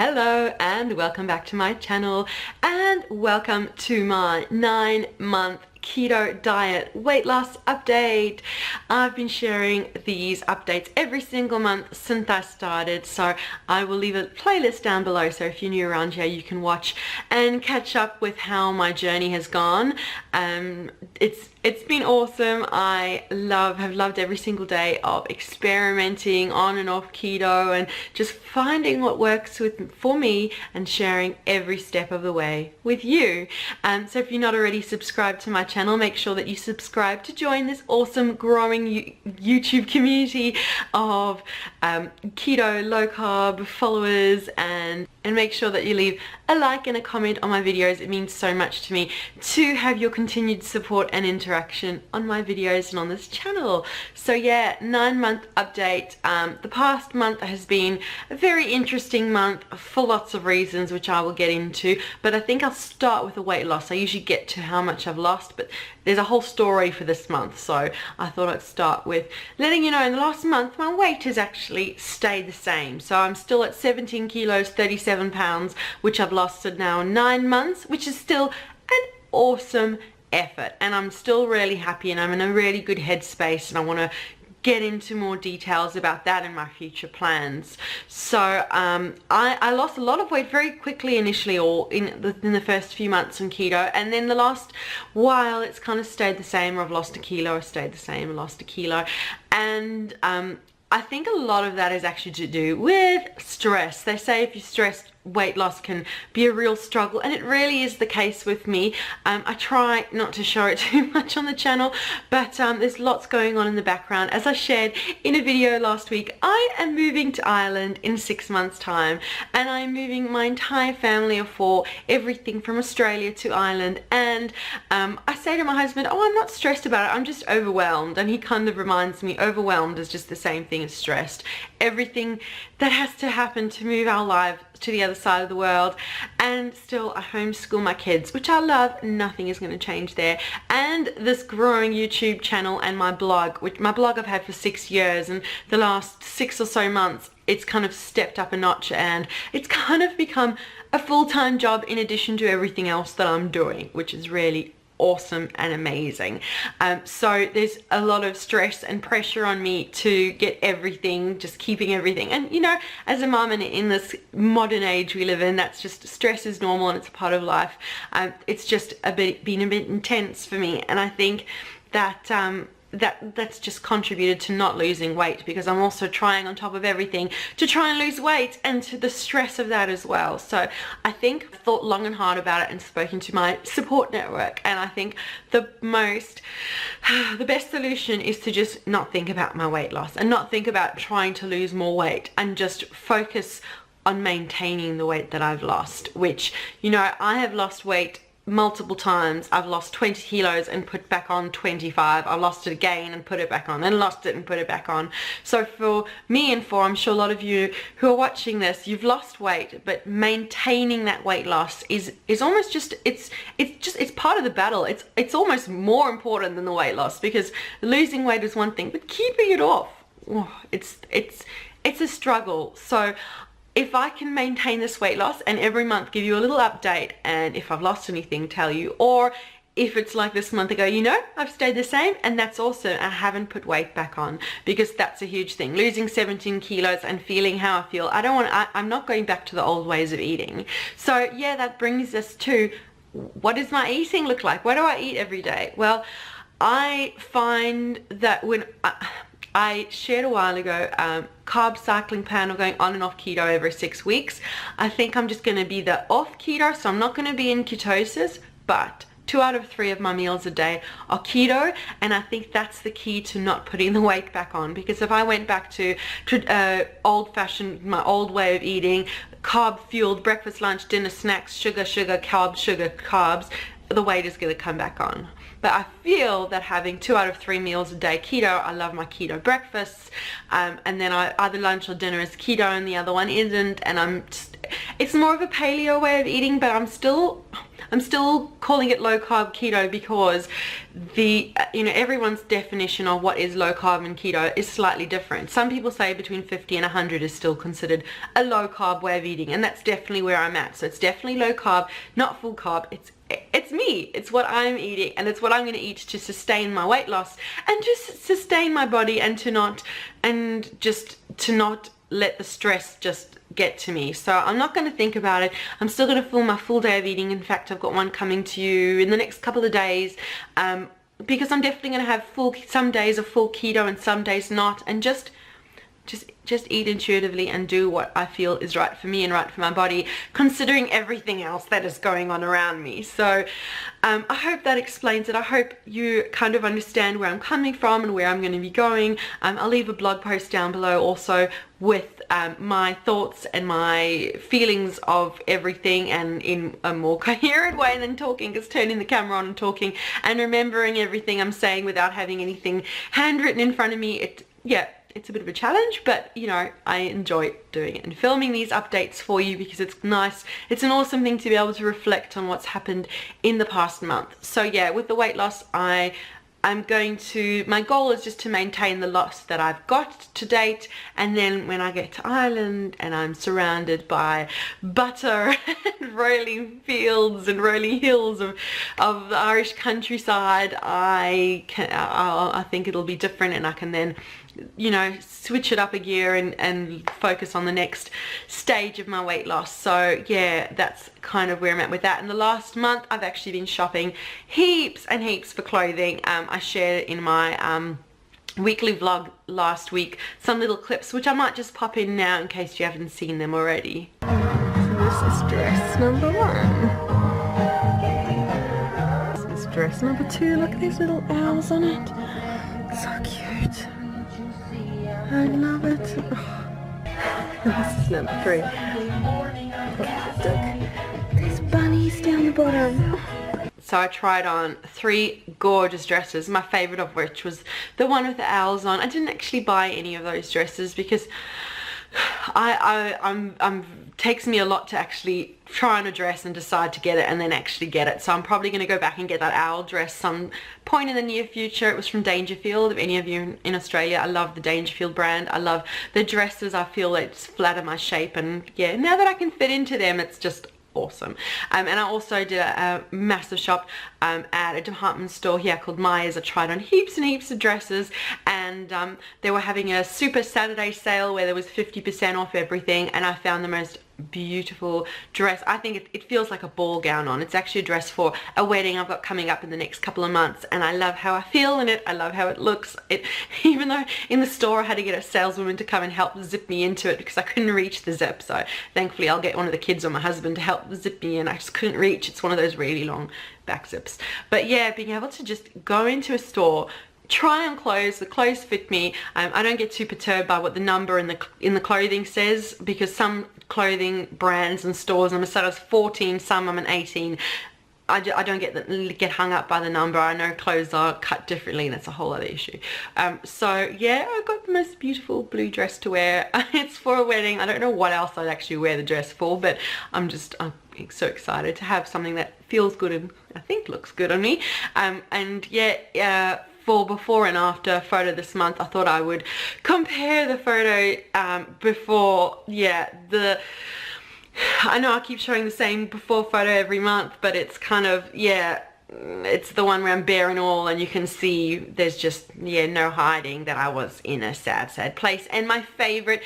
Hello and welcome back to my channel, and welcome to my 9-month keto diet weight loss update. I've been sharing these updates every single month since I started, so I will leave a playlist down below, so if you're new around here you can watch and catch up with how my journey has gone. It's been awesome. I have loved every single day of experimenting on and off keto and just finding what works for me and sharing every step of the way with you. So if you're not already subscribed to my channel, make sure that you subscribe to join this awesome growing YouTube community of keto low carb followers, and make sure that you leave a like and a comment on my videos. It means so much to me to have your continued support and interaction on my videos and on this channel. So yeah, 9-month update. The past month has been a very interesting month for lots of reasons, which I will get into, but I think I'll start with the weight loss. I usually get to how much I've lost, but there's a whole story for this month, so I thought I'd start with letting you know in the last month my weight has actually stayed the same. So I'm still at 17 kilos 37 pounds, which I've lost in now 9 months, which is still an awesome effort, and I'm still really happy and I'm in a really good headspace, and I want to get into more details about that in my future plans. So I lost a lot of weight very quickly initially, or in the first few months on keto, and then the last while it's kind of stayed the same, or I've lost a kilo, or stayed the same, or lost a kilo. And I think a lot of that is actually to do with stress. They say if you're stressed, weight loss can be a real struggle, and it really is the case with me. I try not to show it too much on the channel, but there's lots going on in the background. As I shared in a video last week, I am moving to Ireland in 6 months time, and I'm moving my entire family of 4, everything from Australia to Ireland. And I say to my husband, oh, I'm not stressed about it, I'm just overwhelmed. And he kind of reminds me, overwhelmed is just the same thing as stressed. Everything that has to happen to move our lives to the other side of the world, and still I homeschool my kids, which I love. Nothing is going to change there. And this growing YouTube channel and my blog, which I've had for 6 years, and the last 6 or so months it's kind of stepped up a notch, and it's kind of become a full-time job in addition to everything else that I'm doing, which is really awesome and amazing. So there's a lot of stress and pressure on me to get everything, just keeping everything. And you know, as a mom and in this modern age we live in, that's just, stress is normal and it's a part of life. It's just been a bit intense for me, and I think that that's just contributed to not losing weight, because I'm also trying on top of everything to try and lose weight, and to the stress of that as well. So I think I've thought long and hard about it and spoken to my support network, and I think the best solution is to just not think about my weight loss and not think about trying to lose more weight, and just focus on maintaining the weight that I've lost, which, you know, I have lost weight multiple times. I've lost 20 kilos and put back on 25. I lost it again and put it back on, and lost it and put it back on. So for me, and for, I'm sure a lot of you who are watching this, you've lost weight, but maintaining that weight loss is almost just, it's part of the battle. It's almost more important than the weight loss, because losing weight is one thing, but keeping it off, it's a struggle. So if I can maintain this weight loss and every month give you a little update, and if I've lost anything, tell you, or if it's like this month ago, you know, I've stayed the same, and that's awesome. I haven't put weight back on, because that's a huge thing. Losing 17 kilos and feeling how I feel, I'm not going back to the old ways of eating. So yeah, that brings us to, what does my eating look like? What do I eat every day? Well, I find that when I shared a while ago carb cycling plan of going on and off keto every 6 weeks. I think I'm just going to be the off keto, so I'm not going to be in ketosis, but 2 out of 3 of my meals a day are keto, and I think that's the key to not putting the weight back on. Because if I went back to old-fashioned, my old way of eating, carb-fueled breakfast, lunch, dinner, snacks, sugar, carbs, the weight is going to come back on. But I feel that having 2 out of 3 meals a day keto, I love my keto breakfasts, and then either lunch or dinner is keto and the other one isn't, and it's more of a paleo way of eating, but I'm still calling it low carb keto because the everyone's definition of what is low carb and keto is slightly different. Some people say between 50 and 100 is still considered a low carb way of eating, and that's definitely where I'm at. So it's definitely low carb, not full carb. It's me, it's what I'm eating, and it's what I'm going to eat to sustain my weight loss and just sustain my body, and to not let the stress just get to me. So I'm not going to think about it. I'm still going to film my full day of eating. In fact, I've got one coming to you in the next couple of days, because I'm definitely going to have some days of full keto and some days not, and just eat intuitively and do what I feel is right for me and right for my body, considering everything else that is going on around me. So I hope that explains it. I hope you kind of understand where I'm coming from and where I'm going to be going. I'll leave a blog post down below also with my thoughts and my feelings of everything, and in a more coherent way than talking, because turning the camera on and talking and remembering everything I'm saying without having anything handwritten in front of me, it's a bit of a challenge, but I enjoy doing it and filming these updates for you because it's nice. It's an awesome thing to be able to reflect on what's happened in the past month. So yeah, with the weight loss, my goal is just to maintain the loss that I've got to date, and then when I get to Ireland and I'm surrounded by butter and rolling fields and rolling hills of the Irish countryside, I think it'll be different, and I can then switch it up a gear and focus on the next stage of my weight loss. So yeah, that's kind of where I'm at with that. In the last month, I've actually been shopping heaps and heaps for clothing. I shared in my weekly vlog last week some little clips, which I might just pop in now in case you haven't seen them already. So this is dress number 1. This is dress number 2. Look at these little owls on it. So cute. I love it. This is number 3. There's bunnies down the bottom. So I tried on 3 gorgeous dresses, my favorite of which was the one with the owls on. I didn't actually buy any of those dresses because takes me a lot to actually try on a dress and decide to get it and then actually get it. So I'm probably going to go back and get that owl dress some point in the near future. It was from Dangerfield. If any of you in Australia, I love the Dangerfield brand. I love the dresses. I feel they just flatter my shape, and yeah, now that I can fit into them, it's just awesome. And I also did a massive shop at a department store here called Myers. I tried on heaps and heaps of dresses, and they were having a super Saturday sale where there was 50% off everything, and I found the most beautiful dress. I think it feels like a ball gown on. It's actually a dress for a wedding I've got coming up in the next couple of months, and I love how I feel in it. I love how it looks. Even though in the store I had to get a saleswoman to come and help zip me into it because I couldn't reach the zip, so thankfully I'll get one of the kids or my husband to help zip me in. I just couldn't reach. It's one of those really long back zips. But yeah, being able to just go into a store, try on clothes, the clothes fit me. I don't get too perturbed by what the number in the clothing says, because some clothing brands and stores I'm a size 14, some I'm an 18. I don't get hung up by the number. I know clothes are cut differently, and that's a whole other issue. So yeah, I got the most beautiful blue dress to wear. It's for a wedding. I don't know what else I'd actually wear the dress for, but I'm so excited to have something that feels good and I think looks good on me. And yeah, for before and after photo this month, I thought I would compare the photo before. I know I keep showing the same before photo every month, but it's kind of, yeah, it's the one where I'm bare and all, and you can see there's just, yeah, no hiding that I was in a sad place. And my favorite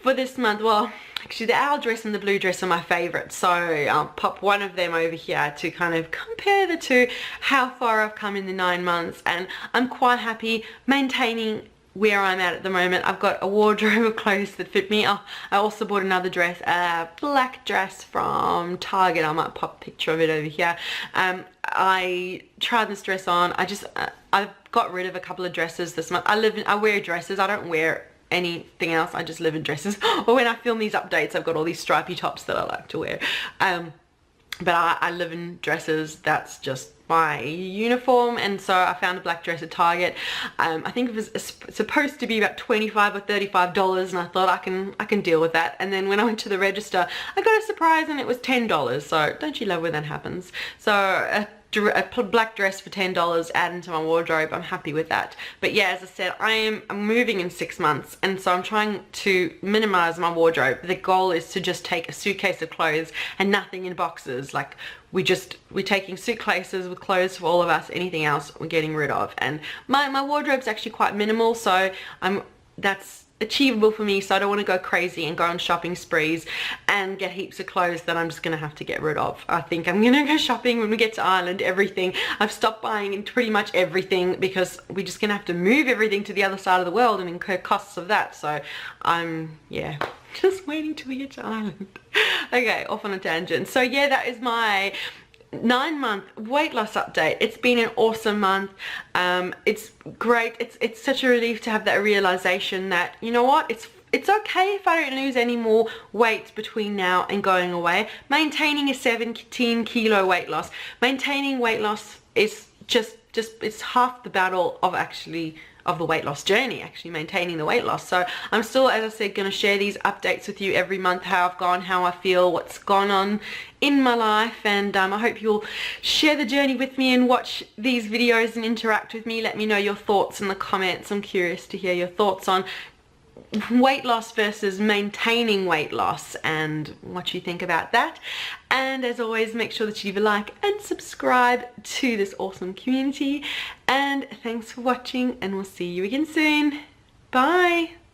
for this month, well, actually the owl dress and the blue dress are my favorite, so I'll pop one of them over here to kind of compare the two, how far I've come in the 9 months. And I'm quite happy maintaining where I'm at the moment. I've got a wardrobe of clothes that fit me. I also bought another dress, a black dress from Target. I might pop a picture of it over here. I tried this dress on. I've got rid of a couple of dresses this month. I wear dresses. I don't wear anything else. I just live in dresses. Or when I film these updates, I've got all these stripy tops that I like to wear. but I live in dresses. That's just my uniform, and so I found a black dress at Target. I think it was supposed to be about $25 or $35, and I thought I can deal with that. And then when I went to the register, I got a surprise and it was $10. So don't you love when that happens? So a black dress for $10 added into my wardrobe. I'm happy with that. But yeah, as I said, I'm moving in 6 months, and so I'm trying to minimize my wardrobe. The goal is to just take a suitcase of clothes and nothing in boxes. Like we're taking suitcases with clothes for all of us. Anything else we're getting rid of. And my wardrobe's actually quite minimal, so that's achievable for me, so I don't want to go crazy and go on shopping sprees and get heaps of clothes that I'm just gonna have to get rid of. I think I'm gonna go shopping when we get to Ireland. Everything, I've stopped buying pretty much everything because we're just gonna have to move everything to the other side of the world and incur costs of that. So I'm just waiting till we get to Ireland. Okay, off on a tangent. So yeah, that is my 9-month weight loss update. It's been an awesome month. It's great. It's such a relief to have that realization that, you know what, it's okay if I don't lose any more weight between now and going away. Maintaining a 17 kilo weight loss, maintaining weight loss is just it's half the battle of the weight loss journey, actually maintaining the weight loss. So I'm still, as I said, going to share these updates with you every month, how I've gone, how I feel, what's gone on in my life. And I hope you'll share the journey with me and watch these videos and interact with me. Let me know your thoughts in the comments. I'm curious to hear your thoughts on weight loss versus maintaining weight loss and what you think about that. And as always, make sure that you leave a like and subscribe to this awesome community. And thanks for watching, and we'll see you again soon. Bye.